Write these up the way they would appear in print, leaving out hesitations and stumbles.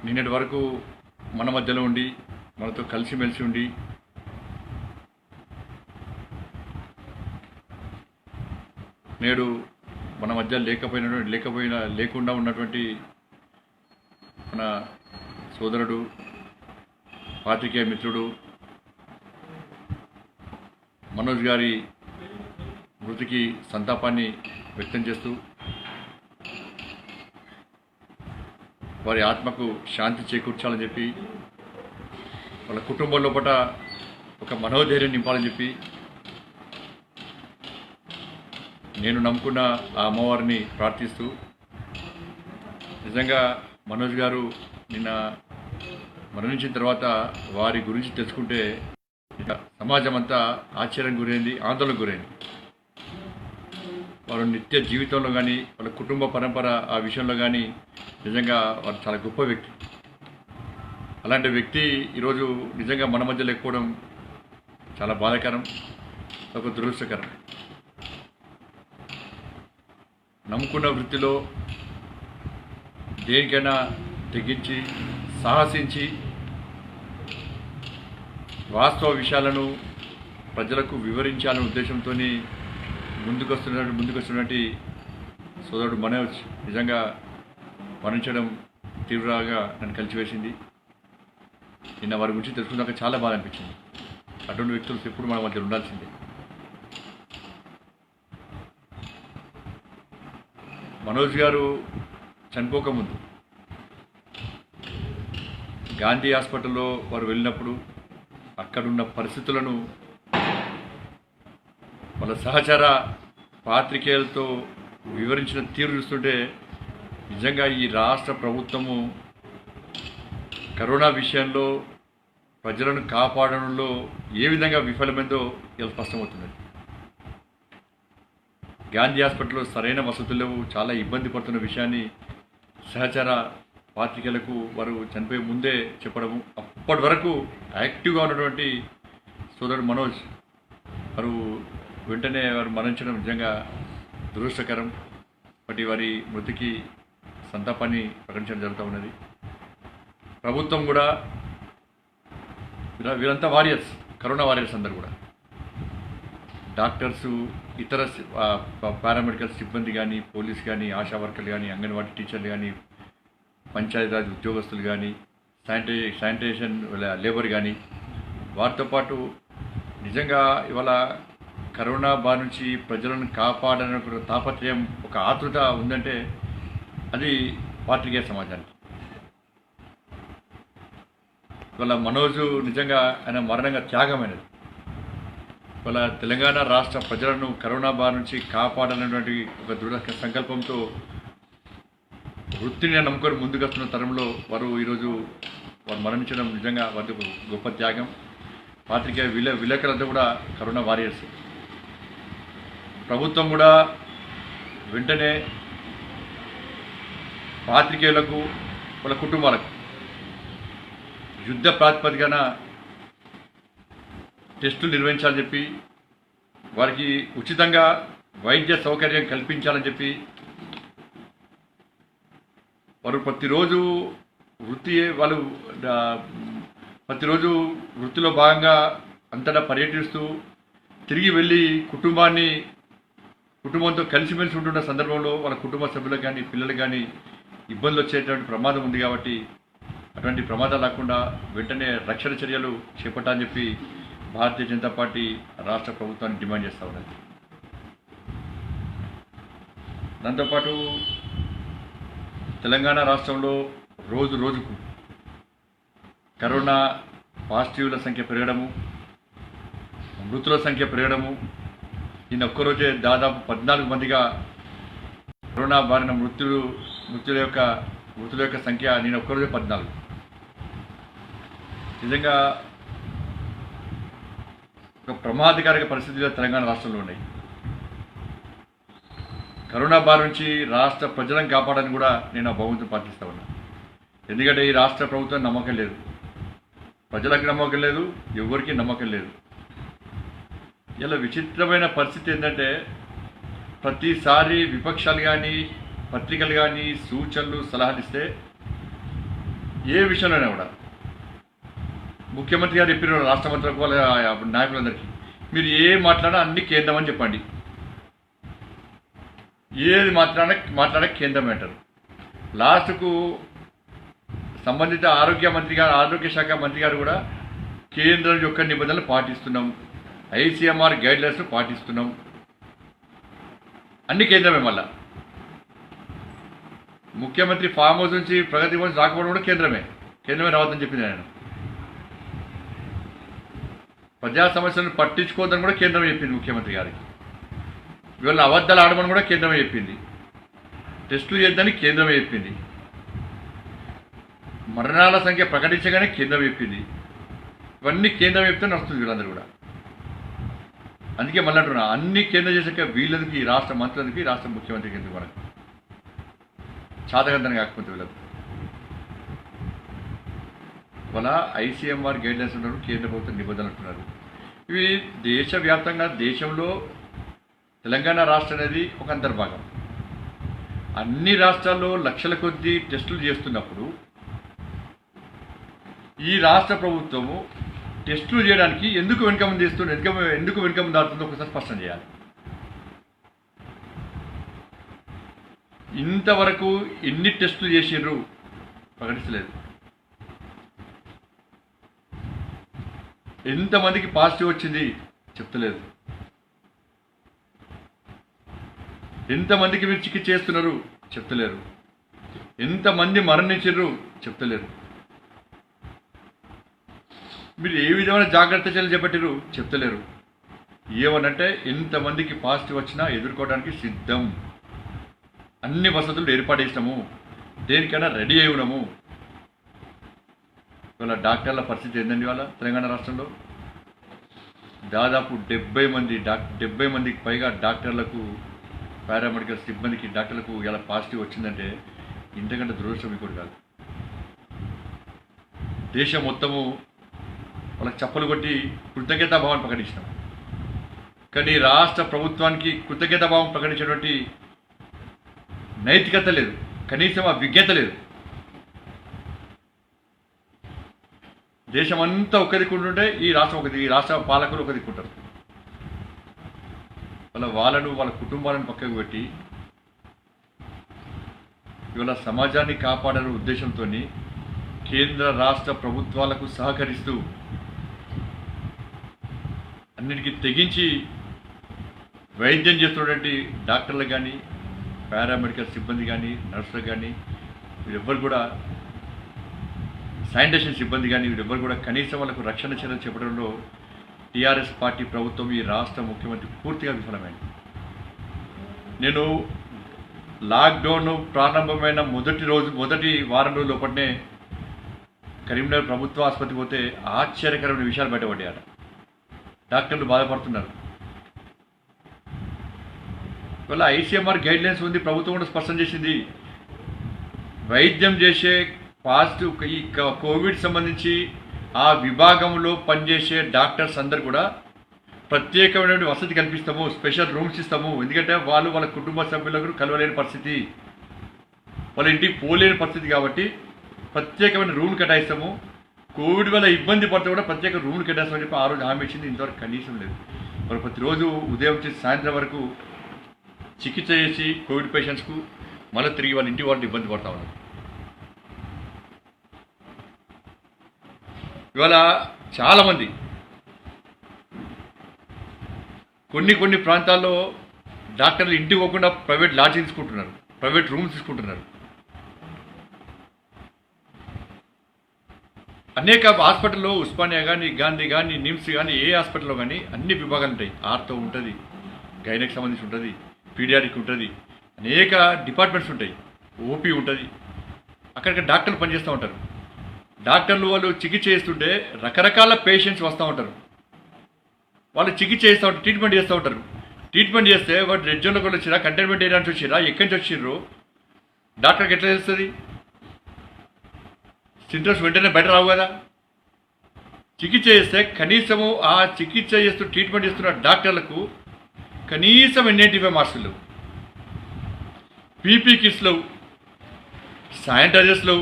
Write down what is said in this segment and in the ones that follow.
నిన్నటి వరకు మన మధ్యలో ఉండి మనతో కలిసిమెలిసి ఉండి నేడు మన మధ్య లేకుండా ఉన్నటువంటి మన సోదరుడు పాత్రికేయ మిత్రుడు మనోజ్ గారి మృతికి సంతాపాన్ని వ్యక్తం చేస్తూ వారి ఆత్మకు శాంతి చేకూర్చాలని చెప్పి వాళ్ళ కుటుంబం లోపల ఒక మనోధైర్యం నింపాలని చెప్పి నేను నమ్ముకున్న ఆ అమ్మవారిని ప్రార్థిస్తూ నిజంగా మనోజ్ గారు నిన్న మరణించిన తర్వాత వారి గురించి తెలుసుకుంటే సమాజం అంతా ఆశ్చర్యం గురైంది, ఆందోళనకు గురైంది. వారు నిత్య జీవితంలో కానీ వాళ్ళ కుటుంబ పరంపర ఆ విషయంలో కానీ నిజంగా వారు చాలా గొప్ప వ్యక్తి. అలాంటి వ్యక్తి ఈరోజు నిజంగా మన మధ్య లేకపోవడం చాలా బాధాకరం, ఒక దురదృష్టకరం. నమ్ముకున్న వృత్తిలో దేనికైనా తెగించి సాహసించి వాస్తవ విషయాలను ప్రజలకు వివరించాలనే ఉద్దేశంతో ముందుకొస్తున్నటువంటి సోదరుడు మనోజ్ నిజంగా మరణించడం తీవ్రంగా నన్ను కలిసివేసింది. నిన్న వారి గురించి తెలుసుకున్నాక చాలా బాధ అనిపించింది. అటువంటి వ్యక్తులు ఎప్పుడు మన మధ్య ఉండాల్సిందే. మనోజ్ గారు చనిపోకముందు గాంధీ హాస్పిటల్లో వారు వెళ్ళినప్పుడు అక్కడున్న పరిస్థితులను వాళ్ళ సహచర పాత్రికేయులతో వివరించిన తీరు చూస్తుంటే నిజంగా ఈ రాష్ట్ర ప్రభుత్వము కరోనా విషయంలో ప్రజలను కాపాడడంలో ఏ విధంగా విఫలమైందో ఇలా స్పష్టమవుతుంది. గాంధీ హాస్పిటల్లో సరైన వసతులు లేవు, చాలా ఇబ్బంది పడుతున్న విషయాన్ని సహచర పాత్రికేయులకు వారు చనిపోయే ముందే చెప్పడము, అప్పటి వరకు యాక్టివ్గా ఉన్నటువంటి సోదరుడు మనోజ్ వారు వెంటనే వారు మరణించడం నిజంగా దురదృష్టకరం. బట్టి వారి మృతికి సంతాపాన్ని ప్రకటించడం జరుగుతూ ఉన్నది. ప్రభుత్వం కూడా వీరంతా వారియర్స్, కరోనా వారియర్స్ అందరు కూడా డాక్టర్సు, ఇతర పారామెడికల్ సిబ్బంది కానీ, పోలీస్ కానీ, ఆశా వర్కర్లు కానీ, అంగన్వాడీ టీచర్లు కానీ, పంచాయతీరాజ్ ఉద్యోగస్తులు కానీ, శానిటేషన్ లేబర్ కానీ, వారితో పాటు నిజంగా ఇవాళ కరోనా బారి నుంచి ప్రజలను కాపాడని ఒక తాపత్రయం, ఒక ఆతృత ఉందంటే అది పాత్రికేయ సమాజానికి. ఇవాళ మనోజు నిజంగా ఆయన మరణంగా త్యాగమైనది. ఇవాళ తెలంగాణ రాష్ట్ర ప్రజలను కరోనా బారి నుంచి కాపాడాలనేటువంటి ఒక దృఢ సంకల్పంతో వృత్తిని నమ్ముకొని ముందుకొస్తున్న తరంలో వారు ఈరోజు వారు మరణించడం నిజంగా వారి గొప్ప త్యాగం. పాత్రికేయ విలేకరులంతా కూడా కరోనా వారియర్స్. ప్రభుత్వం కూడా వెంటనే పాత్రికేయులకు, వాళ్ళ కుటుంబాలకు యుద్ధ ప్రాతిపదికన టెస్టులు నిర్వహించాలని చెప్పి, వారికి ఉచితంగా వైద్య సౌకర్యం కల్పించాలని చెప్పి, వారు ప్రతిరోజు వృత్తిలో భాగంగా అంతటా పర్యటిస్తూ తిరిగి వెళ్ళి కుటుంబంతో కలిసిమెలిసి ఉంటున్న సందర్భంలో వాళ్ళ కుటుంబ సభ్యులకు కానీ, పిల్లలకు కానీ ఇబ్బందులు వచ్చేటువంటి ప్రమాదం ఉంది. కాబట్టి అటువంటి ప్రమాదాలు రాకుండా వెంటనే రక్షణ చర్యలు చేపట్టాలని చెప్పి భారతీయ జనతా పార్టీ రాష్ట్ర ప్రభుత్వాన్ని డిమాండ్ చేస్తూ ఉన్నది. దాంతోపాటు తెలంగాణ రాష్ట్రంలో రోజుకు కరోనా పాజిటివ్ల సంఖ్య పెరగడము, మృతుల సంఖ్య పెరగడము. నిన్న ఒక్కరోజే దాదాపు 14 మందిగా కరోనా బారిన మృతుల యొక్క సంఖ్య నిన్న ఒక్కరోజే 14. నిజంగా ఒక ప్రమాదకర పరిస్థితులు తెలంగాణ రాష్ట్రంలో ఉన్నాయి. కరోనా బారి నుంచి రాష్ట్ర ప్రజలను కాపాడని కూడా నేను ఆ భగవంతుని ప్రార్థిస్తా ఉన్నా. ఎందుకంటే ఈ రాష్ట్ర ప్రభుత్వం నమ్మకం లేదు, ప్రజలకు నమ్మకం లేదు, ఎవరికి నమ్మకం లేదు. ఇలా విచిత్రమైన పరిస్థితి ఏంటంటే ప్రతిసారి విపక్షాలు కానీ, పత్రికలు కానీ సూచనలు, సలహాలు ఇస్తే ఏ విషయంలోనే కూడా ముఖ్యమంత్రి గారు చెప్పిన రాష్ట్ర మంత్రులకు వాళ్ళ నాయకులందరికీ మీరు ఏ మాట్లాడినా అన్ని కేంద్రం అని చెప్పండి, ఏది మాట్లాడే కేంద్రం అంటారు. లాస్ట్కు సంబంధిత ఆరోగ్య శాఖ మంత్రి గారు కూడా కేంద్రం యొక్క నిబంధనలు పాటిస్తున్నాం, ఐసీఎంఆర్ గైడ్లైన్స్ పాటిస్తున్నాం, అన్ని కేంద్రమే. మళ్ళా ముఖ్యమంత్రి ఫామ్ హౌస్ నుంచి ప్రగతి భవన్ రాకపోవడం కూడా కేంద్రమే రావద్దని చెప్పింది ఆయన. ప్రజా సమస్యలను పట్టించుకోవద్దని కూడా కేంద్రమే చెప్పింది ముఖ్యమంత్రి గారికి. ఇవాళ అబద్ధాలు ఆడమని కూడా కేంద్రమే చెప్పింది, టెస్టులు చేద్దని కేంద్రమే చెప్పింది, మరణాల సంఖ్య ప్రకటించగానే కేంద్రం చెప్పింది. ఇవన్నీ కేంద్రం చెప్తే నడుస్తుంది వీళ్ళందరూ కూడా. అందుకే మళ్ళీ అంటున్నా, అన్ని కేంద్రం చేసాక వీళ్ళకి, ఈ రాష్ట్ర మంత్రులకి, రాష్ట్ర ముఖ్యమంత్రికి ఎందుకు మనకు చాతకంతనం కాకపోతే వీళ్ళకు. వాళ్ళ ఐసీఎంఆర్ గైడ్లైన్స్ ఉన్నారు, కేంద్ర ప్రభుత్వం నిబంధనలు అంటున్నారు. ఇవి దేశవ్యాప్తంగా, దేశంలో తెలంగాణ రాష్ట్రం అనేది ఒక అంతర్భాగం. అన్ని రాష్ట్రాల్లో లక్షల కొద్దీ టెస్టులు చేస్తున్నప్పుడు ఈ రాష్ట్ర ప్రభుత్వము టెస్టులు చేయడానికి ఎందుకు వెనుకముందు చేస్తుంది, ఎందుకు వెనుకముందు దాడుతుందో ఒకసారి స్పష్టం చేయాలి. ఇంతవరకు ఎన్ని టెస్టులు చేసిండ్రు ప్రకటించలేదు. ఎంతమందికి పాజిటివ్ వచ్చింది చెప్తలేదు. ఎంతమందికి మీరు చికిత్స చేస్తున్నారు చెప్తలేరు. ఎంతమంది మరణించారు చెప్తలేరు. మీరు ఏ విధమైన జాగ్రత్త చర్యలు చేపట్టారు చెప్తలేరు. ఏమనంటే ఎంతమందికి పాజిటివ్ వచ్చినా ఎదుర్కోవడానికి సిద్ధం, అన్ని వసతులు ఏర్పాటు చేసినాము, దేనికైనా రెడీ అయి ఉన్నాము. ఇవాళ డాక్టర్ల పరిస్థితి ఏందండి? ఇవాళ తెలంగాణ రాష్ట్రంలో దాదాపు 70 మందికి పైగా డాక్టర్లకు, పారామెడికల్ సిబ్బందికి, డాక్టర్లకు ఇలా పాజిటివ్ వచ్చిందంటే ఇంతకంటే దురదృష్టం ఇంకోటి కాదు. దేశం మొత్తము వాళ్ళకి చప్పలు కొట్టి కృతజ్ఞతాభావాన్ని ప్రకటించినాం. కానీ రాష్ట్ర ప్రభుత్వానికి కృతజ్ఞతాభావం ప్రకటించినటువంటి నైతికత లేదు, కనీసం ఆ విజ్ఞత లేదు. దేశం అంతా ఒక దిక్కుంటుంటే ఈ రాష్ట్ర పాలకులు ఒక దిక్కుంటారు. వాళ్ళ కుటుంబాలను పక్కకు పెట్టి ఇవాళ సమాజాన్ని కాపాడాలనే ఉద్దేశంతో కేంద్ర రాష్ట్ర ప్రభుత్వాలకు సహకరిస్తూ అన్నిటికీ తెగించి వైద్యం చేస్తున్నటువంటి డాక్టర్లు కానీ, పారామెడికల్ సిబ్బంది కానీ, నర్సులు కానీ, వీరెవ్వరు కూడా, శానిటేషన్ సిబ్బంది కానీ, వీరెవ్వరు కూడా కనీసం వాళ్ళకు రక్షణ చర్యలు చెప్పడంలో టీఆర్ఎస్ పార్టీ ప్రభుత్వం, ఈ రాష్ట్ర ముఖ్యమంత్రి పూర్తిగా విఫలమైంది. నేను లాక్డౌన్ ప్రారంభమైన మొదటి వారం రోజుల లోపలనే కరీంనగర్ ప్రభుత్వ ఆసుపత్రికి పోతే ఆశ్చర్యకరమైన విషయాలు బయటపడ్డాయట. డాక్టర్లు బాధపడుతున్నారు. ఇవాళ ఐసీఎంఆర్ గైడ్లైన్స్ ఉంది, ప్రభుత్వం కూడా స్పష్టం చేసింది. వైద్యం చేసే పాజిటివ్, ఈ కోవిడ్ సంబంధించి ఆ విభాగంలో పనిచేసే డాక్టర్స్ అందరు కూడా ప్రత్యేకమైన వసతి కల్పిస్తాము, స్పెషల్ రూమ్స్ ఇస్తాము. ఎందుకంటే వాళ్ళ కుటుంబ సభ్యులకు కలవలేని పరిస్థితి, వాళ్ళ ఇంటికి పోలేని పరిస్థితి కాబట్టి ప్రత్యేకమైన రూమ్ కేటాయిస్తాము. కోవిడ్ వల్ల ఇబ్బంది పడితే కూడా ప్రత్యేక రూమ్లు కేటాయిస్తామని చెప్పి ఆ రోజు హామీ ఇచ్చింది. ఇంతవరకు కనీసం లేదు. వాళ్ళు ప్రతిరోజు ఉదయం నుంచి సాయంత్రం వరకు చికిత్స చేసి కోవిడ్ పేషెంట్స్కు మళ్ళీ తిరిగి వాళ్ళ ఇంటి వాళ్ళని ఇబ్బంది పడతా ఉన్నారు. ఇవాళ చాలామంది కొన్ని ప్రాంతాల్లో డాక్టర్లు ఇంటికి పోకుండా ప్రైవేట్ లాడ్జింగ్ తీసుకుంటున్నారు, ప్రైవేట్ రూమ్స్ తీసుకుంటున్నారు. అనేక హాస్పిటల్లో ఉస్మానియా కానీ, గాంధీ కానీ, నిమ్స్ కానీ, ఏ హాస్పిటల్లో కానీ అన్ని విభాగాలు ఉంటాయి. ఆర్తో ఉంటుంది, గైనకి సంబంధించి ఉంటుంది, పీడియాటిక్ ఉంటుంది, అనేక డిపార్ట్మెంట్స్ ఉంటాయి, ఓపీ ఉంటుంది. అక్కడికి డాక్టర్లు పనిచేస్తూ ఉంటారు. డాక్టర్లు వాళ్ళు చికిత్స చేస్తుంటే రకరకాల పేషెంట్స్ వస్తూ ఉంటారు. వాళ్ళు చికిత్స చేస్తూ ఉంటారు, ట్రీట్మెంట్ చేస్తూ ఉంటారు. ట్రీట్మెంట్ చేస్తే వాడు రెడ్ జోన్లో కూడా వచ్చిరా, కంటైన్మెంట్ ఏరియా నుంచి వచ్చిరా, ఎక్కడి నుంచి వచ్చిర్రు డాక్టర్కి ఎట్లా తెలుస్తుంది? సింటమ్స్ వెంటనే బయట రావు కదా. చికిత్స చేస్తే కనీసము ఆ చికిత్స చేస్తూ ట్రీట్మెంట్ చేస్తున్న డాక్టర్లకు కనీసం N95 మాస్కులు, పీపీ కిట్స్లు, శానిటైజర్స్లు,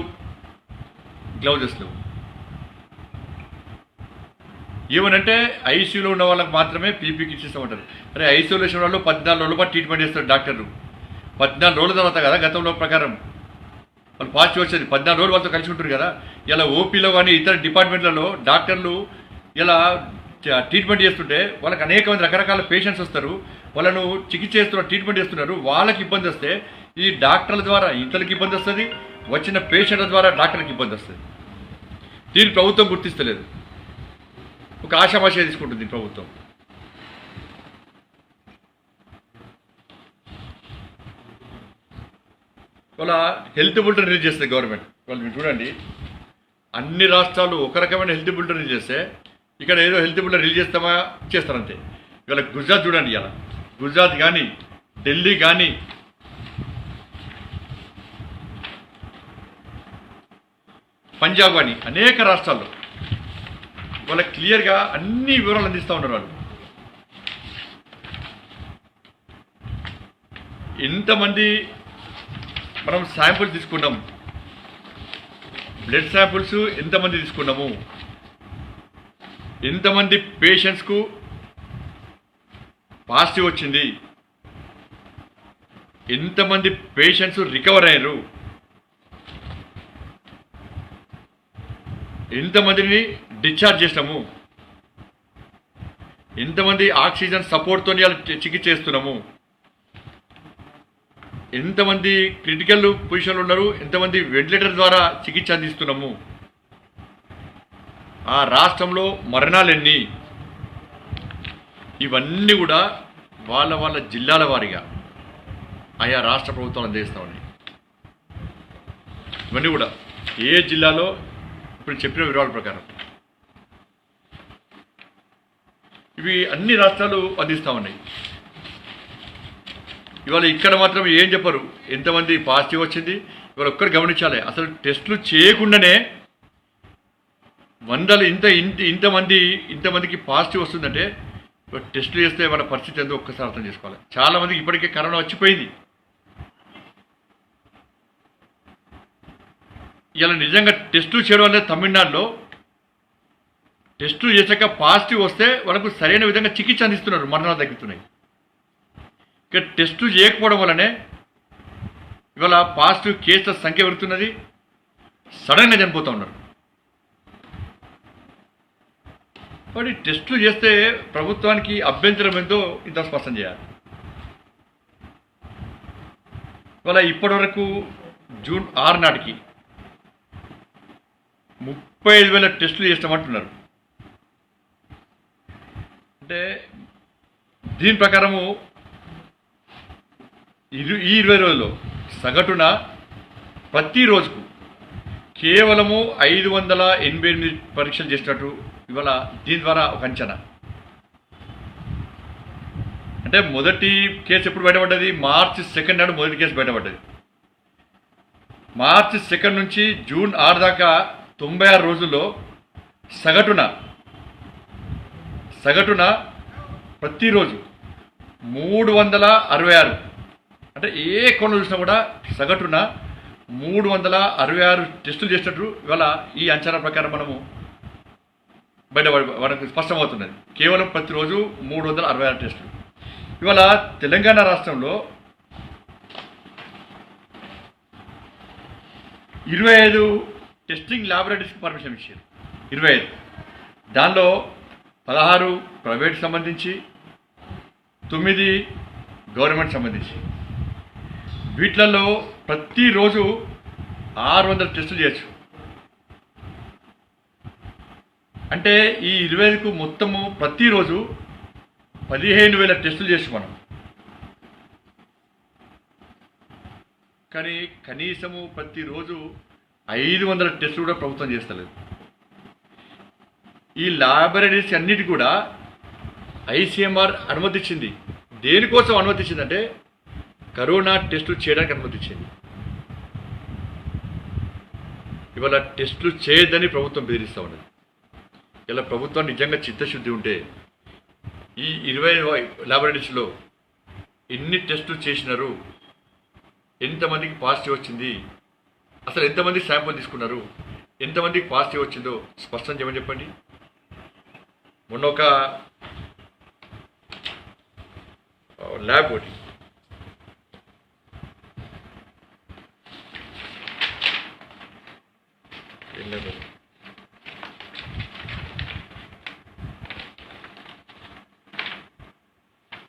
గ్లౌజెస్ లేవు. ఏమనంటే ఐసీయూలో ఉన్న వాళ్ళకి మాత్రమే పీపీ కిట్స్ ఇస్తామంటారు. అరే ఐసోలేషన్ వాళ్ళు 14 రోజుల పాటు ట్రీట్మెంట్ చేస్తారు డాక్టర్లు. 14 రోజుల తర్వాత కదా గతంలో ప్రకారం వాళ్ళు పాజిటివ్ వచ్చేది. 14 రోజులు వాళ్ళతో కలిసి ఉంటారు కదా. ఇలా ఓపీలో కానీ ఇతర డిపార్ట్మెంట్లలో డాక్టర్లు ఇలా ట్రీట్మెంట్ చేస్తుంటే వాళ్ళకి అనేక మంది రకరకాల పేషెంట్స్ వస్తారు. వాళ్ళను చికిత్స చేస్తున్నారు, ట్రీట్మెంట్ చేస్తున్నారు. వాళ్ళకి ఇబ్బంది వస్తే ఈ డాక్టర్ల ద్వారా ఇతరులకు ఇబ్బంది వస్తుంది, వచ్చిన పేషెంట్ల ద్వారా డాక్టర్లకు ఇబ్బంది వస్తుంది. దీన్ని ప్రభుత్వం గుర్తిస్తలేదు. ఒక ఆశామాష తీసుకుంటుంది ప్రభుత్వం. వాళ్ళ హెల్త్ బులెటిన్ రిలీజ్ చేస్తుంది గవర్నమెంట్. వాళ్ళు మీరు చూడండి, అన్ని రాష్ట్రాలు ఒక రకమైన హెల్త్ బులెటిన్ రిలీజ్ చేస్తే ఇక్కడ ఏదో హెల్త్ బులెటిన్ రిలీజ్ చేస్తామా చేస్తారంతే. ఇవాళ గుజరాత్ చూడండి, ఇలా గుజరాత్ కానీ ఢిల్లీ కానీ పంజాబ్ కానీ అనేక రాష్ట్రాల్లో వాళ్ళకి క్లియర్గా అన్ని వివరాలు అందిస్తూ ఉన్నారు. వాళ్ళు ఎంతమంది మనం శాంపుల్స్ తీసుకున్నాం, బ్లడ్ శాంపుల్స్ ఎంతమంది తీసుకున్నాము, ఎంతమంది పేషెంట్స్కు పాజిటివ్ వచ్చింది, ఎంతమంది పేషెంట్స్ రికవర్ అయ్యారు, ఎంతమందిని డిశ్చార్జ్ చేసినాము, ఎంతమంది ఆక్సిజన్ సపోర్ట్తో చికిత్స చేస్తున్నాము, ఎంతమంది క్రిటికల్ పొజిషన్లు ఉన్నారు, ఎంతమంది వెంటిలేటర్ ద్వారా చికిత్స అందిస్తున్నాము, ఆ రాష్ట్రంలో మరణాలు ఎన్ని, ఇవన్నీ కూడా వాళ్ళ వాళ్ళ జిల్లాల వారీగా ఆయా రాష్ట్ర ప్రభుత్వాలు అందజేస్తూ ఉన్నాయి. ఇవన్నీ కూడా ఏ జిల్లాలో ఇప్పుడు చెప్పిన వివరాల ప్రకారం ఇవి అన్ని రాష్ట్రాలు అందిస్తూ ఉన్నాయి. ఇవాళ ఇక్కడ మాత్రం ఏం చెప్పరు, ఎంతమంది పాజిటివ్ వచ్చింది. ఇవాళ ఒక్కరు గమనించాలి, అసలు టెస్టులు చేయకుండానే వందలు ఇంతమందికి పాజిటివ్ వస్తుందంటే టెస్టులు చేస్తే మన పరిస్థితి ఎంతో ఒక్కసారి అర్థం చేసుకోవాలి. చాలామందికి ఇప్పటికే కరోనా వచ్చిపోయింది. ఇలా నిజంగా టెస్టులు చేయడం అనేది తమిళనాడులో టెస్టులు చేశాక పాజిటివ్ వస్తే వాళ్ళకు సరైన విధంగా చికిత్స అందిస్తున్నారు, మరణాలు తగ్గుతున్నాయి. ఇక టెస్టులు చేయకపోవడం వల్లనే ఇవాళ పాజిటివ్ కేసుల సంఖ్య పెరుగుతున్నది, సడన్గా చనిపోతూ ఉన్నారు. కాబట్టి టెస్టులు చేస్తే ప్రభుత్వానికి అభ్యంతరం ఏందో ఇంత స్పష్టం చేయాలి. ఇవాళ ఇప్పటి వరకు జూన్ 6 నాటికి 35,000 టెస్టులు చేస్తామంటున్నారు. అంటే దీని ప్రకారము ఈ 20 రోజుల్లో సగటున ప్రతిరోజుకు కేవలము 588 పరీక్షలు చేసినట్టు ఇవాళ దీని ద్వారా ఒక అంచనా. అంటే మొదటి కేసు ఎప్పుడు బయటపడ్డది? మార్చి 2 నాడు మొదటి కేసు బయటపడ్డది. మార్చి 2 నుంచి జూన్ 6 దాకా 96 రోజుల్లో సగటున ప్రతిరోజు 366, అంటే ఏ కోణం చూసినా కూడా సగటున 366 టెస్టులు చేసినట్టు ఇవాళ ఈ అంచనా ప్రకారం మనకు స్పష్టమవుతున్నది. కేవలం ప్రతిరోజు 366 టెస్టులు. ఇవాళ తెలంగాణ రాష్ట్రంలో 25 టెస్టింగ్ ల్యాబొరేటరీస్కి పర్మిషన్ ఇచ్చారు. 25, దానిలో 16 ప్రైవేట్ సంబంధించి, 9 గవర్నమెంట్ సంబంధించి. వీటిలలో ప్రతిరోజు 600 టెస్టులు చేయొచ్చు. అంటే ఈ 25కు మొత్తము ప్రతిరోజు 15,000 టెస్టులు చేసి మనం. కానీ కనీసము ప్రతిరోజు 500 టెస్టులు కూడా ప్రభుత్వం చేస్తలేదు. ఈ ల్యాబొరేటరీస్ అన్నిటి కూడా ఐసీఎంఆర్ అనుమతించింది. దేనికోసం అనుమతించిందంటే కరోనా టెస్టులు చేయడానికి అనుమతించింది. ఇవాళ టెస్టులు చేయొద్దని ప్రభుత్వం బెదిరిస్తూ ఉన్నది. ఇలా ప్రభుత్వం నిజంగా చిత్తశుద్ధి ఉంటే ఈ 20 ల్యాబొరేటరీస్లో ఎన్ని టెస్టులు చేసినారు, ఎంతమందికి పాజిటివ్ వచ్చింది, అసలు ఎంతమంది శాంపుల్ తీసుకున్నారు, ఎంతమందికి పాజిటివ్ వచ్చిందో స్పష్టం చేయమని చెప్పండి. మొన్న ఒక ల్యాబ్ ఒకటి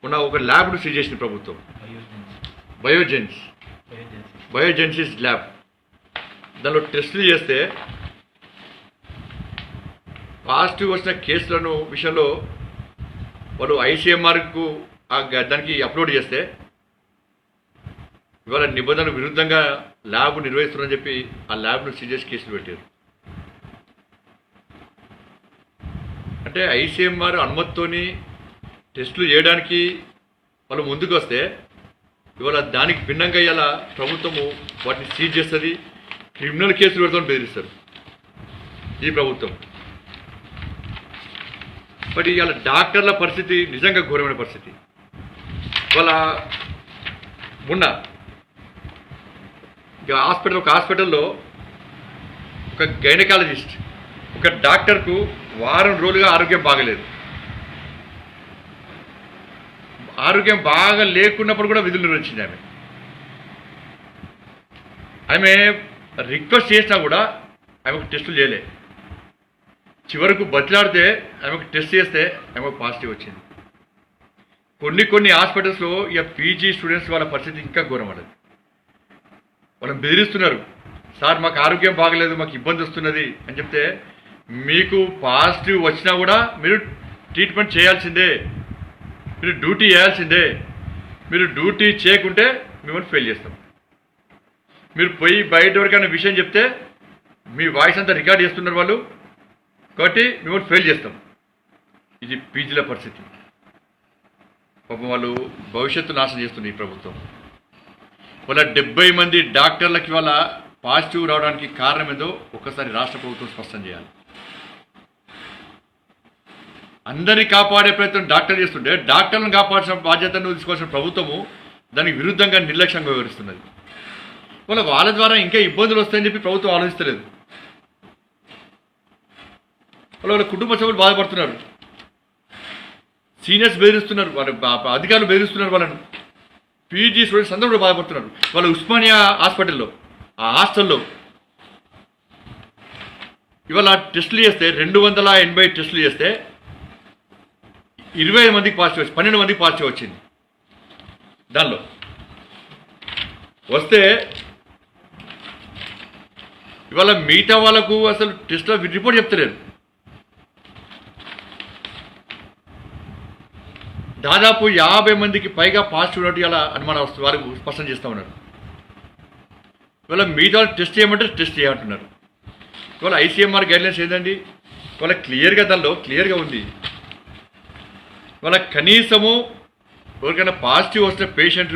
మొన్న ఒక ల్యాబ్ను సీజ్ చేసింది ప్రభుత్వం, బయోజెన్సిస్ ల్యాబ్. దానిలో టెస్టులు చేస్తే పాజిటివ్ వచ్చిన కేసులను విషయంలో వాళ్ళు ఐసీఎంఆర్కు దానికి అప్లోడ్ చేస్తే ఇవాళ నిబంధనలు విరుద్ధంగా ల్యాబ్ నిర్వహిస్తున్నారని చెప్పి ఆ ల్యాబ్ను సీజ్ చేసి కేసులు పెట్టారు. అంటే ఐసీఎంఆర్ అనుమతితోని టెస్టులు చేయడానికి వాళ్ళు ముందుకు వస్తే ఇవాళ దానికి భిన్నంగా ఇలా ప్రభుత్వము వాటిని సీజ్ చేస్తుంది, క్రిమినల్ కేసులు పెడతామని బెదిరిస్తారు ఈ ప్రభుత్వం. బట్ ఇవాళ డాక్టర్ల పరిస్థితి నిజంగా ఘోరమైన పరిస్థితి. వాళ్ళ మొన్న ఒక హాస్పిటల్లో ఒక గైనకాలజిస్ట్ ఒక డాక్టర్కు వారం రోజులుగా ఆరోగ్యం బాగలేదు. ఆరోగ్యం బాగా లేకున్నప్పుడు కూడా విధులు నిర్వహించింది ఆమె రిక్వెస్ట్ చేసినా కూడా ఆమెకు టెస్టులు చేయలే. చివరకు బతిలాడితే ఆమెకు టెస్ట్ చేస్తే ఆమెకు పాజిటివ్ వచ్చింది. కొన్ని హాస్పిటల్స్లో ఇక పీజీ స్టూడెంట్స్ వాళ్ళ పరిస్థితి ఇంకా ఘోరం పడదు. వాళ్ళని బెదిరిస్తున్నారు, సార్ మాకు ఆరోగ్యం బాగలేదు, మాకు ఇబ్బంది వస్తున్నది అని చెప్తే మీకు పాజిటివ్ వచ్చినా కూడా మీరు ట్రీట్మెంట్ చేయాల్సిందే, మీరు డ్యూటీ చేయాల్సిందే, మీరు డ్యూటీ చేయకుంటే మిమ్మల్ని ఫెయిల్ చేస్తాం. మీరు పోయి బయట ఎవరికైనా విషయం చెప్తే మీ వాయిస్ అంతా రికార్డ్ చేస్తున్నారు వాళ్ళు, కాబట్టి మిమ్మల్ని ఫెయిల్ చేస్తాం. ఇది పీజీల పరిస్థితి. పాపం వాళ్ళు భవిష్యత్తు నాశనం చేస్తుంది ఈ ప్రభుత్వం. వాళ్ళ 70 మంది డాక్టర్లకి వాళ్ళ పాజిటివ్ రావడానికి కారణం ఏదో ఒక్కసారి రాష్ట్ర ప్రభుత్వం స్పష్టం చేయాలి. అందరినీ కాపాడే ప్రయత్నం డాక్టర్లు చేస్తుంటే డాక్టర్లను కాపాడాల్సిన బాధ్యతను తీసుకోవాల్సిన ప్రభుత్వము దానికి విరుద్ధంగా నిర్లక్ష్యంగా వివరిస్తున్నది. వాళ్ళ ద్వారా ఇంకా ఇబ్బందులు వస్తాయని చెప్పి ప్రభుత్వం ఆలోచిస్తలేదు. వాళ్ళ కుటుంబ సభ్యులు బాధపడుతున్నారు, సీనియర్స్ బెదిరిస్తున్నారు, వాళ్ళ అధికారులు బెదిరిస్తున్నారు, వాళ్ళను పీజీ స్టూడెంట్స్ అందరూ కూడా బాధపడుతున్నారు. వాళ్ళ ఉస్మానియా హాస్పిటల్లో ఆ హాస్టల్లో ఇవాళ టెస్టులు చేస్తే 280 టెస్టులు చేస్తే 25 మందికి పాజిటివ్ వచ్చి 12 మందికి పాజిటివ్ వచ్చింది. దానిలో వస్తే ఇవాళ మిగతా వాళ్ళకు అసలు టెస్ట్లో రిపోర్ట్ చెప్తలేరు. దాదాపు 50 మందికి పైగా పాజిటివ్ ఉన్నట్టు ఇలా అనుమానం వస్తుంది, వారికి స్పష్టం చేస్తూ ఉన్నారు. ఇవాళ మిగతా టెస్ట్ చేయమంటే టెస్ట్ చేయంటున్నారు. ఇవాళ ఐసీఎంఆర్ గైడ్లైన్స్ ఏంటండి, ఇవాళ క్లియర్గా దానిలో క్లియర్గా ఉంది. ఇవాళ కనీసము ఎవరికైనా పాజిటివ్ వస్తే పేషెంట్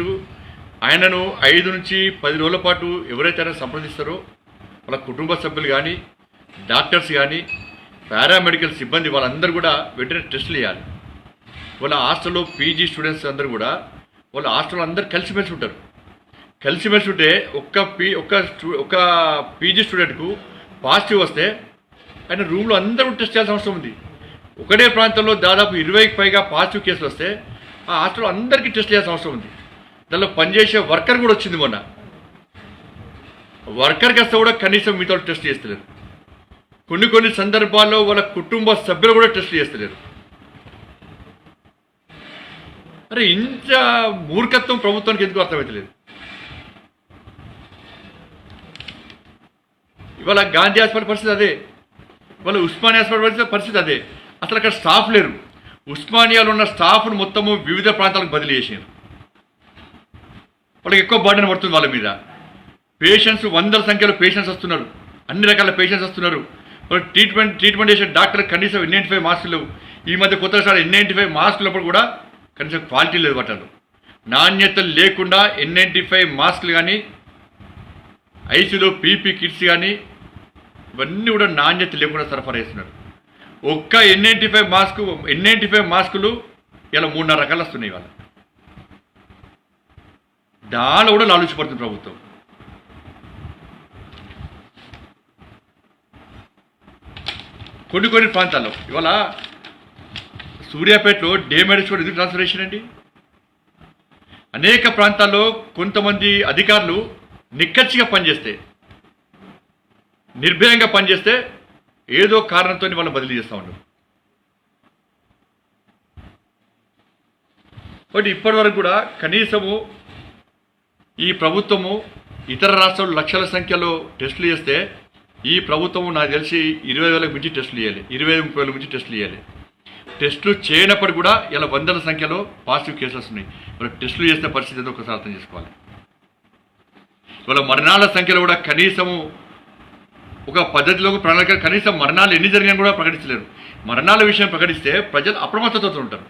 ఆయనను 5 నుంచి 10 రోజుల పాటు ఎవరైతే సంప్రదిస్తారో వాళ్ళ కుటుంబ సభ్యులు కానీ డాక్టర్స్ కానీ పారామెడికల్ సిబ్బంది వాళ్ళందరూ కూడా వెంటనే టెస్టులు చేయాలి. వాళ్ళ హాస్టల్లో పీజీ స్టూడెంట్స్ అందరూ కూడా వాళ్ళ హాస్టల్లో అందరూ కలిసిమెలిసి ఉంటారు. కలిసిమెలిసి ఉంటే ఒక్క పీజీ స్టూడెంట్కు పాజిటివ్ వస్తే ఆయన రూమ్లో అందరూ టెస్ట్ చేయాల్సిన అవసరం ఉంది. ఒకటే ప్రాంతంలో దాదాపు 20కి పైగా పాజిటివ్ కేసులు వస్తే ఆ హాస్టల్లో అందరికీ టెస్ట్ చేయాల్సిన అవసరం ఉంది. దానిలో పనిచేసే వర్కర్ కూడా వచ్చింది. మొన్న వర్కర్కి వస్తే కూడా కనీసం మీతో టెస్ట్ చేస్తలేరు. కొన్ని సందర్భాల్లో వాళ్ళ కుటుంబ సభ్యులు కూడా టెస్ట్ చేస్తలేరు. అరే ఇంత మూర్ఖత్వం ప్రభుత్వానికి ఎందుకు అర్థమవుతలేదు? ఇవాళ గాంధీ హాస్పిటల్ పరిస్థితి అదే, ఇవాళ ఉస్మానియా హాస్పిటల్ పరిస్థితి అదే. అసలు అక్కడ స్టాఫ్ లేరు. ఉస్మానియాలో ఉన్న స్టాఫ్ను మొత్తము వివిధ ప్రాంతాలకు బదిలీ చేసారు. వాళ్ళకి ఎక్కువ బర్డెన్ పడుతుంది వాళ్ళ మీద. పేషెంట్స్ 100ల సంఖ్యలో పేషెంట్స్ వస్తున్నారు, అన్ని రకాల పేషెంట్స్ వస్తున్నారు. ట్రీట్మెంట్ చేసే డాక్టర్ కనీసం N95 మాస్కులు లేవు. ఈ మధ్య కొత్తసారి N95 మాస్కులప్పుడు కూడా కనీసం క్వాలిటీ లేదు. బట్టలు నాణ్యత లేకుండా N95 మాస్కులు కానీ ఐసీలో పీపీ కిట్స్ కానీ ఇవన్నీ కూడా నాణ్యత లేకుండా సరఫరా చేస్తున్నారు. ఒక్క N95 మాస్కులు ఇలా 3.5 రకాలు వస్తున్నాయి. వాళ్ళ దానిలో కూడా లాలుచిపడుతుంది ప్రభుత్వం. కొన్ని ప్రాంతాల్లో ఇవాళ సూర్యాపేటలో డే మెడిసిన్ కూడా ఎందుకు ట్రాన్స్ఫర్ చేశారండి? అనేక ప్రాంతాల్లో కొంతమంది అధికారులు నిక్కచ్చిగా పనిచేస్తే, నిర్భయంగా పనిచేస్తే ఏదో కారణంతో వాళ్ళు బదిలీ చేస్తూ ఉంటారు. కాబట్టి ఇప్పటి వరకు కూడా కనీసము ఈ ప్రభుత్వము ఇతర రాష్ట్రాలు లక్షల సంఖ్యలో టెస్టులు చేస్తే ఈ ప్రభుత్వము నాకు తెలిసి 20,000కు మించి టెస్టులు చేయాలి, 25,000-30,000 మించి టెస్టులు చేయాలి. టెస్టులు చేయనప్పుడు కూడా ఇలా వందల సంఖ్యలో పాజిటివ్ కేసెస్ ఉన్నాయి. మరి టెస్టులు చేసిన పరిస్థితి ఏదో ఒకసారి అర్థం చేసుకోవాలి. ఇవాళ మరణాల సంఖ్యలో కూడా కనీసము ఒక పద్ధతిలో ప్రణాళిక, కనీసం మరణాలు ఎన్ని జరిగినా కూడా ప్రకటించలేరు. మరణాల విషయం ప్రకటిస్తే ప్రజలు అప్రమత్తతో ఉంటారు.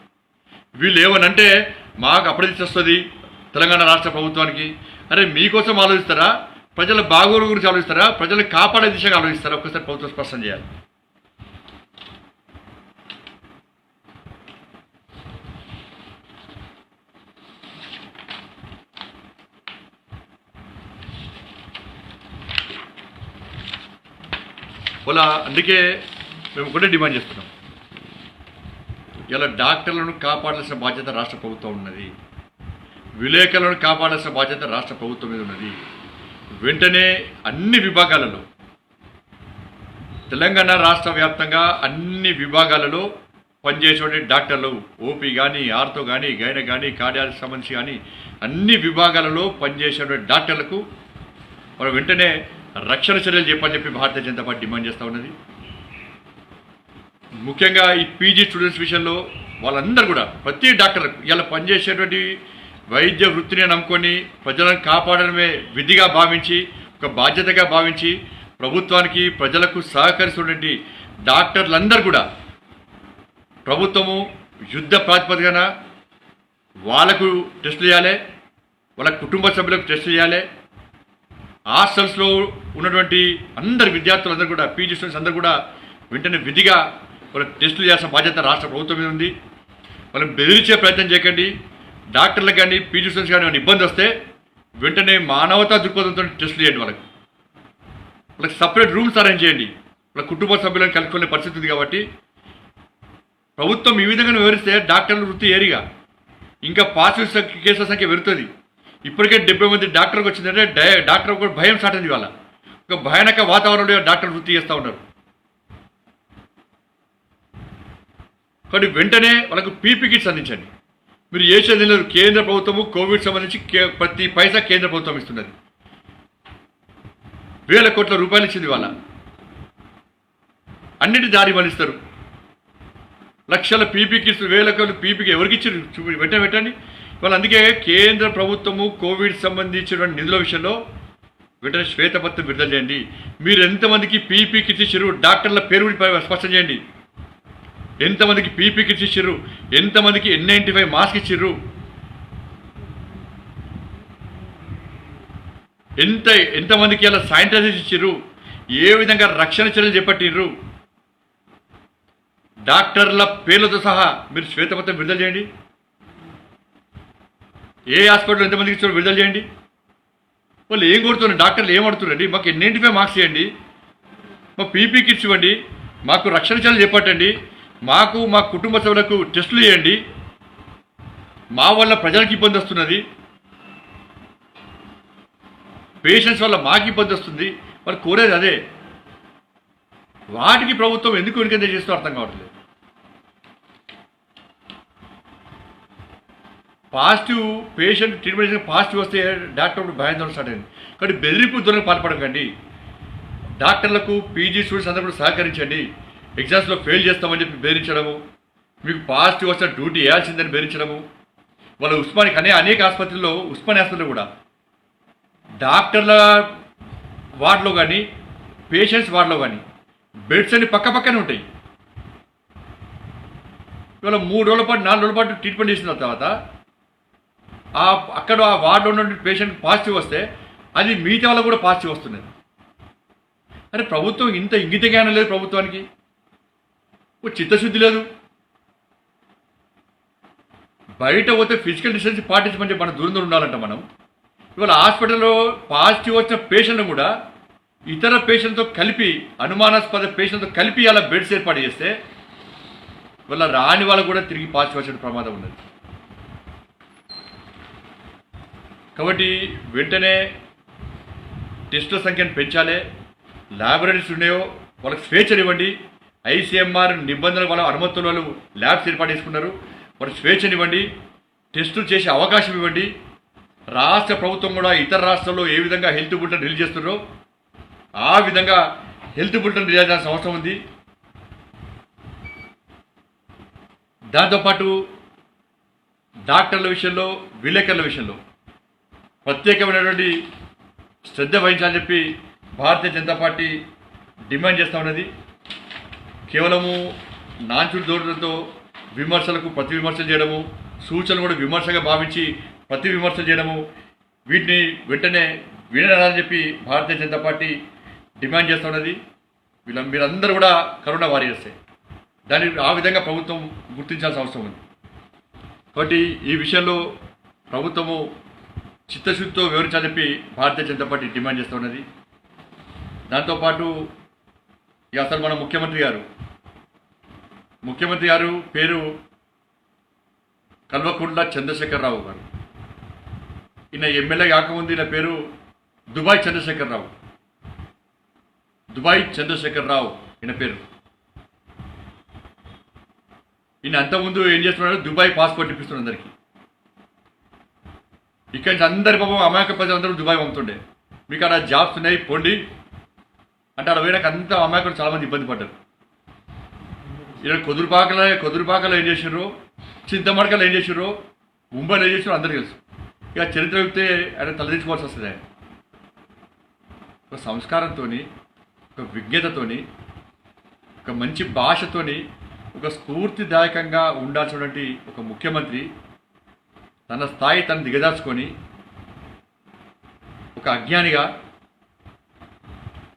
వీళ్ళు ఏమనంటే మాకు అప్రదిష్ట వస్తుంది తెలంగాణ రాష్ట్ర ప్రభుత్వానికి. అరే మీకోసం ఆలోచిస్తారా? ప్రజల బాగోగుల గురించి ఆలోచిస్తారా? ప్రజలను కాపాడే దిశగా ఆలోచిస్తారా? ఒక్కసారి ప్రభుత్వం స్పష్టం చేయాలి. ఇలా అందుకే మేము ఒకటే డిమాండ్ చేస్తున్నాం. ఇలా డాక్టర్లను కాపాడాల్సిన బాధ్యత రాష్ట్ర ప్రభుత్వం ఉన్నది, విలేకరులను కాపాడాల్సిన బాధ్యత రాష్ట్ర ప్రభుత్వం మీద ఉన్నది. వెంటనే అన్ని విభాగాలలో, తెలంగాణ రాష్ట్ర వ్యాప్తంగా అన్ని విభాగాలలో పనిచేసేటువంటి డాక్టర్లు, ఓపీ కానీ, ఆర్తో కానీ, గైన కానీ, కార్డియాలజీకి సంబంధించి కానీ అన్ని విభాగాలలో పనిచేసేటువంటి డాక్టర్లకు మనం వెంటనే రక్షణ చర్యలు చెప్పని చెప్పి భారతీయ జనతా పార్టీ డిమాండ్ చేస్తూ ఉన్నది. ముఖ్యంగా ఈ పీజీ స్టూడెంట్స్ విషయంలో వాళ్ళందరూ కూడా ప్రతి డాక్టర్లకు ఇలా పనిచేసేటువంటి వైద్య వృత్తిని నమ్ముకొని ప్రజలను కాపాడడమే విధిగా భావించి, ఒక బాధ్యతగా భావించి ప్రభుత్వానికి ప్రజలకు సహకరిస్తున్నటువంటి డాక్టర్లందరూ కూడా ప్రభుత్వము యుద్ధ ప్రాతిపదికన వాళ్ళకు టెస్టులు చేయాలి, వాళ్ళ కుటుంబ సభ్యులకు టెస్టులు చేయాలి. హాస్టల్స్లో ఉన్నటువంటి అందరు విద్యార్థులందరూ కూడా, పీజీ స్టూడెంట్స్ అందరూ కూడా వెంటనే విధిగా వాళ్ళకి టెస్టులు చేయాల్సిన బాధ్యత రాష్ట్ర ప్రభుత్వం మీద ఉంది. వాళ్ళని బెదిరించే ప్రయత్నం చేయకండి. డాక్టర్లకు కానీ, పీజీ స్టూడెంట్స్ కానీ ఇబ్బంది వస్తే వెంటనే మానవతా దృక్పథంతో టెస్టులు చేయండి. వాళ్ళకి సపరేట్ రూమ్స్ అరేంజ్ చేయండి. వాళ్ళ కుటుంబ సభ్యులను కలుపుకునే పరిస్థితి ఉంది. కాబట్టి ప్రభుత్వం ఈ విధంగా వివరిస్తే డాక్టర్ల వృత్తి ఏరిగా ఇంకా పాజిటివ్ కేసుల సంఖ్య పెరుగుతుంది. ఇప్పటికే 70 మంది డాక్టర్కి వచ్చిందంటే డాక్టర్ కూడా భయం స్టార్ట్ అయింది. వాళ్ళ ఒక భయానక వాతావరణంలో డాక్టర్ వృత్తి చేస్తూ ఉన్నారు. కాబట్టి వెంటనే వాళ్ళకు పీపీ కిట్స్ అందించండి. మీరు చేసేది లేదు. కేంద్ర ప్రభుత్వము కోవిడ్ సంబంధించి ప్రతి పైసా కేంద్ర ప్రభుత్వం ఇస్తున్నది. వేల కోట్ల రూపాయలు ఇచ్చింది. వాళ్ళ అన్నిటి దారి మళ్ళిస్తారు. లక్షల పీపీ కిట్స్, వేల కోట్ల పీపీకి ఎవరికి ఇచ్చారు వెంటనే పెట్టండి. వాళ్ళు అందుకే కేంద్ర ప్రభుత్వము కోవిడ్ సంబంధించినటువంటి నిధుల విషయంలో వెంటనే శ్వేతపత్రం విడుదల చేయండి. మీరు ఎంతమందికి పీపీ కిట్స్ ఇచ్చారు, డాక్టర్ల పేరు స్పష్టం చేయండి. ఎంతమందికి పీపీ కిట్స్ ఇచ్చారు, ఎంతమందికి N95 మాస్క్ ఇచ్చారు, ఎంతమందికి అలా శానిటైజర్స్ ఇచ్చారు, ఏ విధంగా రక్షణ చర్యలు చేపట్టిర్రు, డాక్టర్ల పేర్లతో సహా మీరు శ్వేతపత్రం విడుదల చేయండి. ఏ హాస్పిటల్ ఎంతమందికి ఇచ్చారో విడుదల చేయండి. వాళ్ళు ఏం కొడుతున్నారు, డాక్టర్లు ఏం అడుగుతున్నారండి? మాకు N95 మాస్క్ ఇవ్వండి, మా పీపీ కిట్స్ ఇవ్వండి, మాకు రక్షణ చర్యలు చేపట్టండి, మాకు మా కుటుంబ సభ్యులకు టెస్టులు చేయండి, మా వల్ల ప్రజలకు ఇబ్బంది వస్తున్నది, పేషెంట్స్ వల్ల మాకు ఇబ్బంది వస్తుంది. వాళ్ళు కోరేది అదే. వాటికి ప్రభుత్వం ఎందుకు వెనుకంజ చేస్తూ అర్థం కావట్లేదు. పాజిటివ్ పేషెంట్ ట్రీట్మెంట్ పాజిటివ్ వస్తే డాక్టర్ భయాందోళన స్టార్ట్ అయింది. కాబట్టి బెదిరింపు ధోరణి పాల్పడకండి. డాక్టర్లకు పీజీ స్టూడెంట్స్ అందరూ కూడా సహకరించండి. ఎగ్జామ్స్లో ఫెయిల్ చేస్తామని చెప్పి బెదిరించడము, మీకు పాజిటివ్ వస్తే డ్యూటీ వేయాల్సిందని బెదిరించడము. వాళ్ళ ఉస్మానికి అనేక ఆసుపత్రుల్లో, ఉస్మాని ఆసుపత్రిలో కూడా డాక్టర్ల వార్డులో కానీ, పేషెంట్స్ వార్డులో కానీ బెడ్స్ అన్ని పక్కనే ఉంటాయి. ఇవాళ 3 రోజుల పాటు 4 రోజుల పాటు ట్రీట్మెంట్ చేసిన తర్వాత అక్కడ ఆ వార్డులో ఉన్న పేషెంట్ పాజిటివ్ వస్తే అది మిగతా వాళ్ళకు కూడా పాజిటివ్ వస్తున్నది. అరే ప్రభుత్వం ఇంత ఇంగిత జ్ఞానం లేదు ప్రభుత్వానికి, చిత్తశుద్ధి లేదు. బయట పోతే ఫిజికల్ డిస్టెన్స్ పాటించమని మన దూరం ఉండాలంట మనం. ఇవాళ హాస్పిటల్లో పాజిటివ్ వచ్చిన పేషెంట్ను కూడా ఇతర పేషెంట్తో కలిపి అనుమానాస్పద పేషెంట్తో కలిపి అలా బెడ్స్ ఏర్పాటు చేస్తే వాళ్ళ రాని వాళ్ళు కూడా తిరిగి పాజిటివ్ వచ్చే ప్రమాదం ఉన్నది. కాబట్టి వెంటనే టెస్టుల సంఖ్యను పెంచాలి. ల్యాబొరేటరీస్ ఉన్నాయో వాళ్ళకి స్వేచ్ఛనివ్వండి. ఐసీఎంఆర్ నిబంధనల వాళ్ళ అనుమతుల వాళ్ళు ల్యాబ్స్ ఏర్పాటు చేసుకున్నారు, వాళ్ళకి స్వేచ్ఛనివ్వండి, టెస్టులు చేసే అవకాశం ఇవ్వండి. రాష్ట్ర ప్రభుత్వం కూడా ఇతర రాష్ట్రాల్లో ఏ విధంగా హెల్త్ బులెటిన్ రిలీజ్ చేస్తున్నారో ఆ విధంగా హెల్త్ బులెటిన్ రిలీజ్ చేయాల్సిన అవసరం ఉంది. దాంతోపాటు డాక్టర్ల విషయంలో, విలేకరుల విషయంలో ప్రత్యేకమైనటువంటి శ్రద్ధ వహించాలని చెప్పి భారతీయ జనతా పార్టీ డిమాండ్ చేస్తూ ఉన్నది. కేవలము నాంచుడు ధోరణితో విమర్శలకు ప్రతి విమర్శలు చేయడము, సూచనలు కూడా విమర్శగా భావించి ప్రతి విమర్శలు చేయడము, వీటిని వెంటనే వినాలని చెప్పి భారతీయ జనతా పార్టీ డిమాండ్ చేస్తూ ఉన్నది. మీరందరూ కూడా కరోనా వారియర్సే, దాన్ని ఆ విధంగా ప్రభుత్వం గుర్తించాల్సిన అవసరం ఉంది. కాబట్టి ఈ విషయంలో ప్రభుత్వము చిత్తశుద్ధితో వివరించాలని చెప్పి భారతీయ జనతా పార్టీ డిమాండ్ చేస్తూ ఉన్నది. దాంతోపాటు ఇక అసలు మన ముఖ్యమంత్రి గారు పేరు కల్వకుంట్ల చంద్రశేఖరరావు గారు. ఈయన ఎమ్మెల్యే కాకముందు ఈయన పేరు దుబాయ్ చంద్రశేఖరరావు ఈయన పేరు. ఈయన అంతకుముందు ఏం చేస్తున్నాడు, దుబాయ్ పాస్పోర్ట్ ఇప్పిస్తున్నాడు అందరికీ. ఇక్కడి నుంచి అందరి పాపం అమాయక ప్రజలు అందరూ దుబాయ్ పంపుతుండే, మీకు అక్కడ జాబ్స్ ఉన్నాయి పోండి అంటే అక్కడ పోయినాక అంత అమాయకులు చాలామంది ఇబ్బంది పడ్డారు. ఇక్కడ కొదురుపాకలో ఏం చేసారో, చింతమడకలో ఏం చేసారో, ముంబైలో ఏం చేసారో అందరికీ తెలుసు. ఇక చరిత్ర చెప్తే ఆయన తలదించుకోవాల్సి వస్తుంది. ఆయన ఒక సంస్కారంతో, ఒక విజ్ఞతతో, ఒక మంచి భాషతో, ఒక స్ఫూర్తిదాయకంగా ఉండాల్సినటువంటి ఒక ముఖ్యమంత్రి తన స్థాయి తను దిగదార్చుకొని ఒక అజ్ఞానిగా,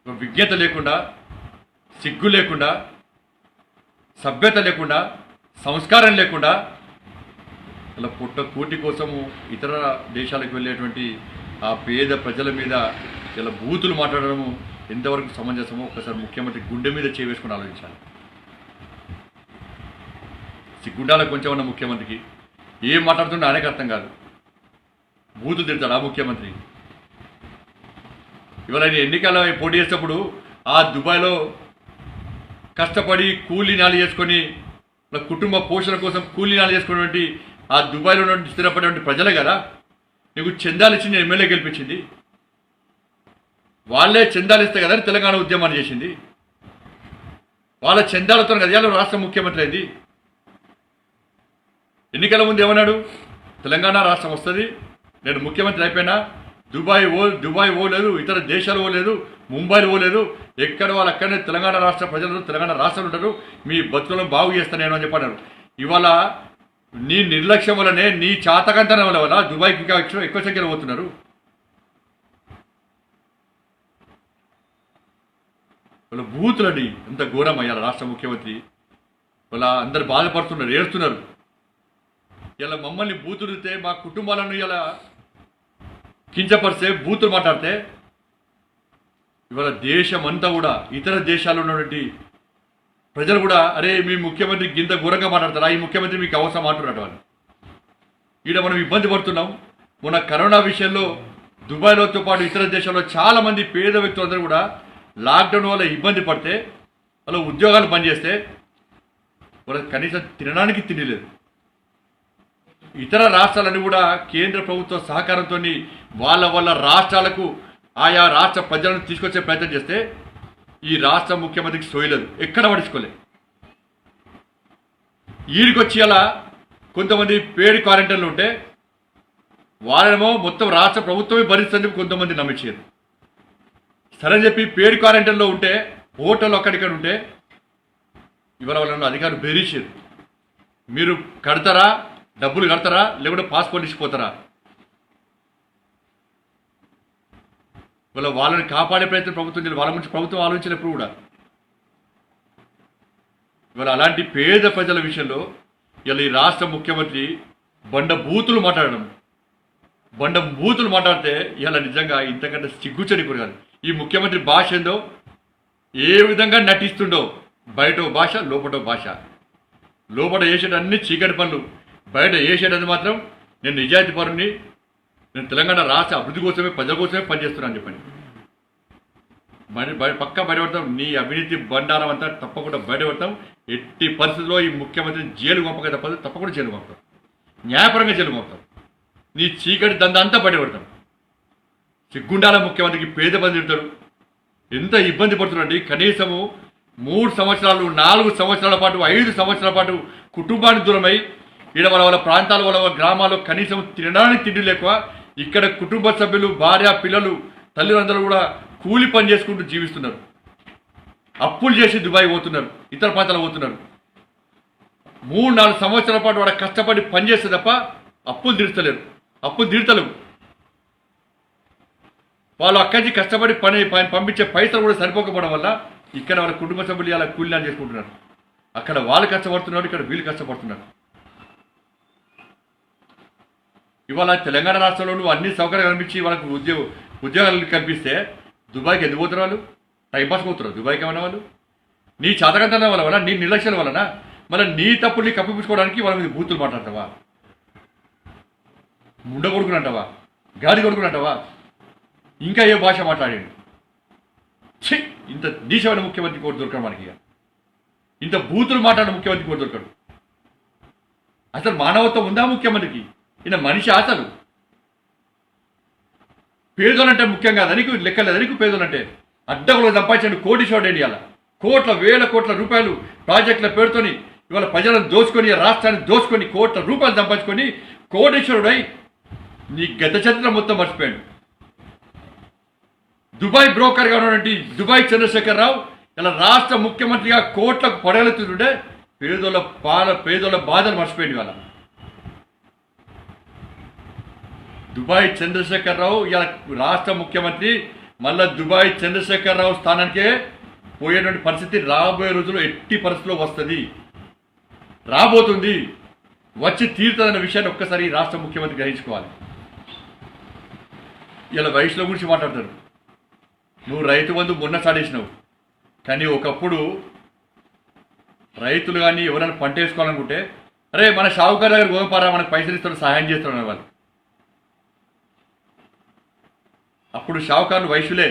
ఒక విజ్ఞత లేకుండా, సిగ్గు లేకుండా, సభ్యత లేకుండా, సంస్కారం లేకుండా అలా పుట్ట కూటి కోసము ఇతర దేశాలకు వెళ్ళేటువంటి ఆ పేద ప్రజల మీద ఇలా బూతులు మాట్లాడడము ఎంతవరకు సమంజసమో ఒకసారి ముఖ్యమంత్రి గుండె మీద చేవేసుకుని ఆలోచించాలి. సిగ్గుండాల కొంచెం ఉన్న ముఖ్యమంత్రికి ఏం మాట్లాడుతుంటే ఆయనకు అర్థం కాదు, బూతులు తిడతాడు ఆ ముఖ్యమంత్రి. ఇవాళ ఆయన ఎన్నికల పోటీ చేసేటప్పుడు ఆ దుబాయ్లో కష్టపడి కూలీనాలు చేసుకొని కుటుంబ పోషణ కోసం కూలీనాలు చేసుకున్నటువంటి ఆ దుబాయ్లో ఉన్నటువంటి స్థిరపడినటువంటి ప్రజలే కదా నీకు చందాలు ఇచ్చి నేను ఎమ్మెల్యే గెలిపించింది. వాళ్ళే చందాలు ఇస్తే కదా తెలంగాణ ఉద్యమాన్ని చేసింది. వాళ్ళ చందాలతో కదా రాష్ట్ర ముఖ్యమంత్రి అయింది. ఎన్నికల ముందు ఏమన్నాడు, తెలంగాణ రాష్ట్రం వస్తుంది, నేను ముఖ్యమంత్రి అయిపోయినా దుబాయ్ ఓలేదు, ఇతర దేశాలు ఓలేదు, ముంబైలో ఓలేదు, ఎక్కడ వాళ్ళు అక్కడనే తెలంగాణ రాష్ట్ర ప్రజలు తెలంగాణ రాష్ట్రాలు ఉంటారు, మీ బతుకులను బాగు చేస్తాను నేను అని చెప్పన్నారు. ఇవాళ నీ నిర్లక్ష్యం వల్లనే, నీ చాతకంతనం వల్ల దుబాయ్కి ఇంకా ఎక్కువ సంఖ్యలో పోతున్నారు. వాళ్ళ బూతులని ఎంత ఘోరం అయ్యారు రాష్ట్ర ముఖ్యమంత్రి. వాళ్ళ అందరు బాధపడుతున్నారు, ఏడుస్తున్నారు. ఇలా మమ్మల్ని బూతుడితే, మా కుటుంబాలను ఇలా కించపరిస్తే, బూతులు మాట్లాడితే ఇవాళ దేశం అంతా కూడా, ఇతర దేశాల్లో ఉన్నటువంటి ప్రజలు కూడా అరే మీ ముఖ్యమంత్రి గింత ఘోరంగా మాట్లాడతారా, ఈ ముఖ్యమంత్రి మీకు అవసరం అంటున్నట్టు వాళ్ళు. ఈడ మనం ఇబ్బంది పడుతున్నాం. మొన్న కరోనా విషయంలో దుబాయ్లోతో పాటు ఇతర దేశాల్లో చాలామంది పేద వ్యక్తులందరూ కూడా లాక్డౌన్ వల్ల ఇబ్బంది పడితే, వాళ్ళ ఉద్యోగాలు బంద్ చేస్తే వాళ్ళకి కనీసం తినడానికి తిండి లేదు. ఇతర రాష్ట్రాలన్నీ కూడా కేంద్ర ప్రభుత్వ సహకారంతో వాళ్ళ రాష్ట్రాలకు ఆయా రాష్ట్ర ప్రజలను తీసుకొచ్చే ప్రయత్నం చేస్తే ఈ రాష్ట్ర ముఖ్యమంత్రికి సోయలేదు, ఎక్కడ పడుచుకోలేదు. ఈడికొచ్చి అలా కొంతమంది పేడి క్వారంటైన్లు ఉంటే వాళ్ళేమో మొత్తం రాష్ట్ర ప్రభుత్వమే భరిస్తుందని కొంతమంది నమ్మించారు. సరే చెప్పి పేడి క్వారంటైన్లో ఉంటే, హోటల్ అక్కడిక్కడ ఉంటే ఇవాళ వాళ్ళని అధికారులు బెదిరించారు, మీరు కడతారా, డబ్బులు కడతారా, లేకుంటే పాస్పోర్ట్ ఇచ్చిపోతారా. వాళ్ళని కాపాడే ప్రయత్నం ప్రభుత్వం చేయాలి. వాళ్ళ గురించి ప్రభుత్వం ఆలోచించినప్పుడు కూడా ఇవాళ అలాంటి పేద ప్రజల విషయంలో ఇలా ఈ రాష్ట్ర ముఖ్యమంత్రి బండ బూతులు మాట్లాడితే ఇలా నిజంగా ఇంతకంటే సిగ్గుచని కూడా కాదు. ఈ ముఖ్యమంత్రి భాష ఏందో, ఏ విధంగా నటిస్తుండో, బయట భాష లోపల భాష. లోపల చేసేట అన్ని చీకటి పనులు, బయట చేసేటది మాత్రం నేను నిజాయితీ పరుని, నేను తెలంగాణ రాష్ట్ర అభివృద్ధి కోసమే ప్రజల కోసమే పనిచేస్తున్నాను చెప్పండి. పక్కా బయటపడతాం. నీ అవినీతి బండారం అంతా తప్పకుండా బయటపడతాం. ఎట్టి పరిస్థితుల్లో ఈ ముఖ్యమంత్రిని జైలు పంపక తప్పదు, తప్పకుండా జైలు పంపుతాం, న్యాయపరంగా జైలు పంపుతాం. నీ చీకటి దందా అంతా బయటపడతాం. సిగ్గుండాల ముఖ్యమంత్రికి పేద మంది తిడతాడు. ఎంత ఇబ్బంది పడుతున్నాడు. కనీసము 3 సంవత్సరాలు 4 సంవత్సరాల పాటు 5 సంవత్సరాల పాటు కుటుంబానికి దూరమై ఈడ వాళ్ళ ప్రాంతాల వాళ్ళ గ్రామాల్లో కనీసం తినడానికి తిండి లేక ఇక్కడ కుటుంబ సభ్యులు, భార్య, పిల్లలు, తల్లిదండ్రులు కూడా కూలి పని చేసుకుంటూ జీవిస్తున్నారు. అప్పులు చేసి దుబాయ్ పోతున్నారు, ఇతర ప్రాంతాలకు పోతున్నారు. 3-4 సంవత్సరాల పాటు వాడు కష్టపడి పనిచేస్తే తప్ప అప్పులు తీర్చలేరు, అప్పులు తీర్చలేవు. వాళ్ళు అక్కడి నుంచి కష్టపడి పంపించే పైసలు కూడా సరిపోకపోవడం వల్ల ఇక్కడ వాళ్ళ కుటుంబ సభ్యులు ఇలా కూలీనాలు చేసుకుంటున్నారు. అక్కడ వాళ్ళు కష్టపడుతున్నారు, ఇక్కడ వీళ్ళు కష్టపడుతున్నారు. ఇవాళ తెలంగాణ రాష్ట్రంలో అన్ని సౌకర్యాలు కనిపించి వాళ్ళకు ఉద్యోగాలు కల్పిస్తే దుబాయ్కి ఎందుకు పోతున్నారు? వాళ్ళు టైంపాస్ పోతున్నారు దుబాయ్కి. ఏమన్నా వాళ్ళు నీ చాతకంతనం వల్ల, నీ నిర్లక్ష్యాల వలన మళ్ళీ నీ తప్పుల్ని కప్పిపుచ్చుకోవడానికి వాళ్ళ మీద బూతులు మాట్లాడతావా? ముండ కొడుకునంటావా? గాడి కొడుకునంటావా? ఇంకా ఏ భాష మాట్లాడాడు? ఇంత నీచమైన ముఖ్యమంత్రి కోటి దొరకడు మనకి. ఇంత బూతులు మాట్లాడిన ముఖ్యమంత్రి కోటి దొరకడు. అసలు మానవత్వం ఉందా ముఖ్యమంత్రికి? ఈయన మనిషి అసలు పేదోలంటే ముఖ్యం కాదా నీకు? లెక్కలేదా నీకు పేదోలంటే? అడ్డగులు సంపాదించండి, కోటీశ్వరుడు ఇండియాల వేల కోట్ల రూపాయలు ప్రాజెక్టుల పేరుతోని ఇవాళ ప్రజలను దోచుకొని, రాష్ట్రాన్ని దోచుకొని, కోట్ల రూపాయలు సంపాదించుకొని కోటీశ్వరుడై నీ గత చరిత్ర మొత్తం మర్చిపోయాడు. దుబాయ్ బ్రోకర్గా ఉన్నటువంటి దుబాయ్ చంద్రశేఖరరావు ఇలా రాష్ట్ర ముఖ్యమంత్రిగా కోట్లకు పడగలుగుతుంటే పేదోళ్ళ బాధలు మర్చిపోయింది. వాళ్ళ దుబాయ్ చంద్రశేఖరరావు ఇలా రాష్ట్ర ముఖ్యమంత్రి, మళ్ళా దుబాయ్ చంద్రశేఖరరావు స్థానానికే పోయేటువంటి పరిస్థితి రాబోయే రోజుల్లో ఎట్టి పరిస్థితిలో వస్తుంది, రాబోతుంది, వచ్చి తీరుతుందన్న విషయాన్ని ఒక్కసారి రాష్ట్ర ముఖ్యమంత్రి గ్రహించుకోవాలి. ఇలా వయసులో గురించి మాట్లాడతారు. నువ్వు రైతు బంధు మొన్న సాడేసినావు, కానీ ఒకప్పుడు రైతులు కానీ ఎవరైనా పంట వేసుకోవాలనుకుంటే అరే మన షావుకారు దగ్గర గోపారా మనకు పైసలు ఇస్తాడు, సహాయం చేస్తున్నాడు వాళ్ళు. అప్పుడు షావుకారులు వయసులే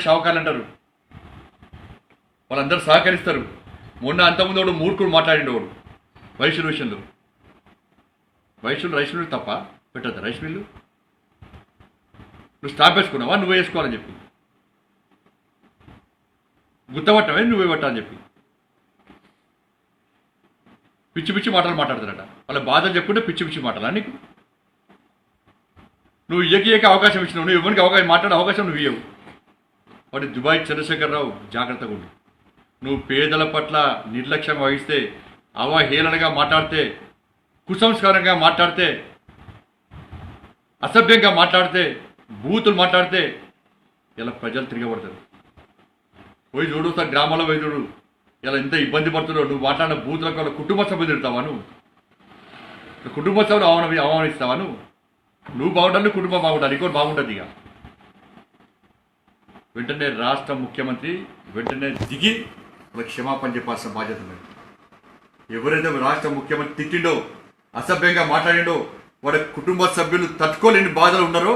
షావుకారులు అంటారు. వాళ్ళందరూ సహకరిస్తారు. మొన్న అంతకుముందు వాడు మూర్ఖుడు మాట్లాడిండేవాడు వయసుల విషయంలో. రైస్ మిల్లు తప్ప పెట్టద్దు రైస్ మిల్లు. నువ్వు స్టాప్ వేసుకున్నావా? నువ్వే వేసుకోవాలని చెప్పి గుత్తపట్టమే నువ్వే పట్టాలని చెప్పి పిచ్చి పిచ్చి మాటలు మాట్లాడతారట. వాళ్ళ బాధలు చెప్పుకుంటే పిచ్చి పిచ్చి మాటలా నీకు? నువ్వు ఏక అవకాశం ఇచ్చినావు. నువ్వు ఎవరికి మాట్లాడే అవకాశం నువ్వు ఇవ్వవు. వాటి దుబాయ్ చంద్రశేఖరరావు జాగ్రత్తగా ఉండు. నువ్వు పేదల పట్ల నిర్లక్ష్యం వహిస్తే, అవహేళనగా మాట్లాడితే, కుసంస్కారంగా మాట్లాడితే, అసభ్యంగా మాట్లాడితే, బూతులు మాట్లాడితే ఇలా ప్రజలు తిరగబడతారు. పోయి చూడు సార్, గ్రామాల్లో పోయి చూడు ఇలా ఎంత ఇబ్బంది పడుతున్నావు. నువ్వు మాట్లాడిన బూతులకు వాళ్ళ కుటుంబ సభ్యులు తిడతావా? నువ్వు కుటుంబ సభ్యులు అవమానిస్తావా? నువ్వు బాగుండాలి, కుటుంబం బాగుండాలి, ఇంకోటి బాగుంటుంది. ఇక వెంటనే రాష్ట్ర ముఖ్యమంత్రి వెంటనే దిగి వాళ్ళకి క్షమాపణ చెప్పాల్సిన బాధ్యత ఉంది. ఎవరైతే రాష్ట్ర ముఖ్యమంత్రి తిట్టిండో, అసభ్యంగా మాట్లాడిండో, వాళ్ళ కుటుంబ సభ్యులు తట్టుకోలేని బాధలు ఉన్నారో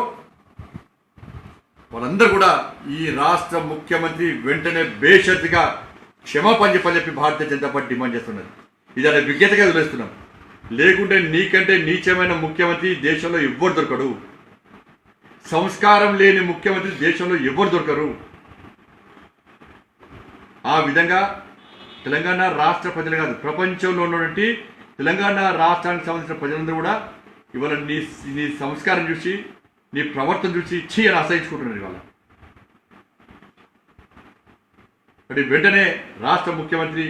వాళ్ళందరూ కూడా ఈ రాష్ట్ర ముఖ్యమంత్రి వెంటనే బేషరతుగా క్షమాపణ చెప్పి భారతీయ జనతా పార్టీ డిమాండ్ చేస్తున్నది. ఇది అనే విజ్ఞతగా వదిలేస్తున్నాం. లేకుంటే నీకంటే నీచమైన ముఖ్యమంత్రి దేశంలో ఎవ్వరు దొరకడు. సంస్కారం లేని ముఖ్యమంత్రి దేశంలో ఎవ్వరు దొరకరు. ఆ విధంగా తెలంగాణ రాష్ట్ర ప్రజలు కాదు, ప్రపంచంలో ఉన్నటువంటి తెలంగాణ రాష్ట్రానికి సంబంధించిన ప్రజలందరూ కూడా ఇవాళ నీ సంస్కారం చూసి, నీ ప్రవర్తన చూసి అని ఆశ్రయించుకుంటున్నారు. ఇవాళ మరి వెంటనే రాష్ట్ర ముఖ్యమంత్రి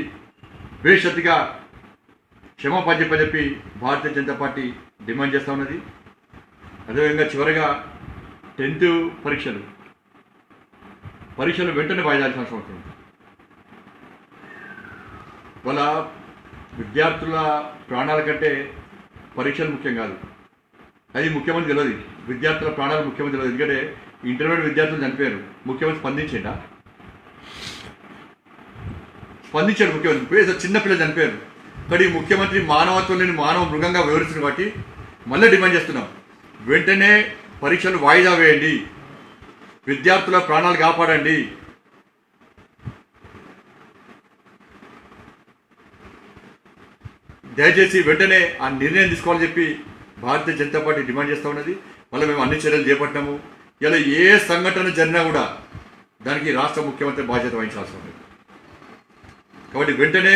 బేషరతుగా క్షమాపణ చెప్పి భారతీయ జనతా పార్టీ డిమాండ్ చేస్తూ ఉన్నది. అదేవిధంగా చివరిగా 10th పరీక్షలు వెంటనే వాయిదాల్సిన అవసరం అవుతుంది. వాళ్ళ విద్యార్థుల ప్రాణాల కంటే పరీక్షలు ముఖ్యం కాదు. అది ముఖ్యమంత్రి తెలియదు. విద్యార్థుల ప్రాణాలు ముఖ్యమంత్రి తెలియదు. ఎందుకంటే ఇంటర్మీడియట్ విద్యార్థులు చనిపోయారు, ముఖ్యమంత్రి స్పందించాడు ముఖ్యమంత్రి. ఏదో చిన్న పిల్లలు చనిపోయారు, కానీ ముఖ్యమంత్రి మానవత్వం లేని మానవ మృగంగా వివరిస్తుంది. కాబట్టి మళ్ళీ డిమాండ్ చేస్తున్నాం, వెంటనే పరీక్షలు వాయిదా వేయండి, విద్యార్థుల ప్రాణాలు కాపాడండి. దయచేసి వెంటనే ఆ నిర్ణయం తీసుకోవాలని చెప్పి భారతీయ జనతా పార్టీ డిమాండ్ చేస్తూ ఉన్నది. మళ్ళీ మేము అన్ని చర్యలు చేపట్టాము. ఇలా ఏ సంఘటన జరిగినా కూడా దానికి రాష్ట్ర ముఖ్యమంత్రి బాధ్యత వహించాల్సి ఉంది. కాబట్టి వెంటనే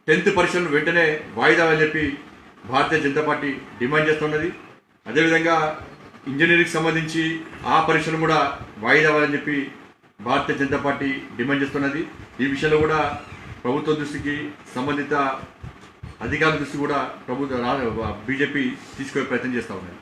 10th పరీక్షలను వెంటనే వాయిదా అని చెప్పి భారతీయ జనతా పార్టీ డిమాండ్ చేస్తున్నది. అదేవిధంగా ఇంజనీరింగ్కి సంబంధించి ఆ పరీక్షలు కూడా వాయిదా అని చెప్పి భారతీయ జనతా పార్టీ డిమాండ్ చేస్తున్నది. ఈ విషయంలో కూడా ప్రభుత్వ దృష్టికి, సంబంధిత అధికారుల దృష్టి కూడా బీజేపీ తీసుకునే ప్రయత్నం చేస్తూ ఉన్నది.